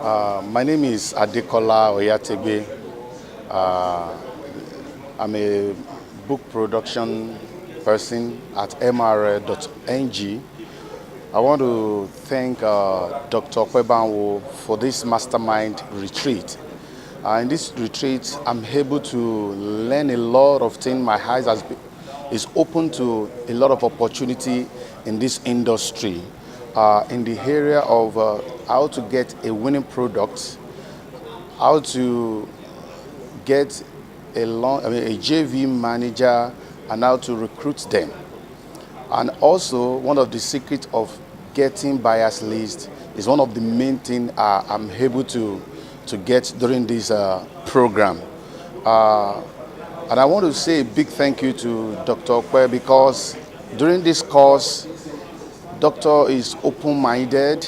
My name is Adekola Oyatebe. I'm a book production person at mr.ng. I want to thank Dr. Ope Banwo for this Mastermind retreat. In this retreat, I'm able to learn a lot of things. My eyes is open to a lot of opportunity in this industry, in the area of how to get a winning product, how to get a JV manager, and how to recruit them. And also, one of the secrets of getting buyers list is one of the main things I'm able to get during this program. And I want to say a big thank you to Dr. Ope, because during this course, Doctor is open-minded.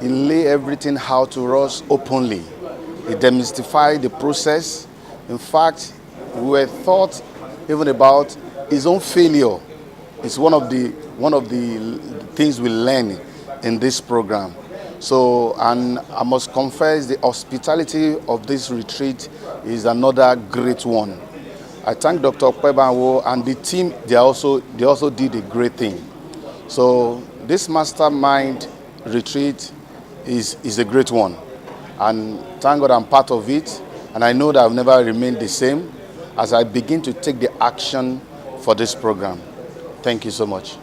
He lay everything out to us openly. He demystified the process. In fact, we were thought even about his own failure. It's one of the things we learn in this program. So, and I must confess, the hospitality of this retreat is another great one. I thank Dr. Ope Banwo and the team. They also did a great thing. So this Mastermind retreat is a great one, and thank God I'm part of it. And I know that I've never remained the same as I begin to take the action for this program. Thank you so much.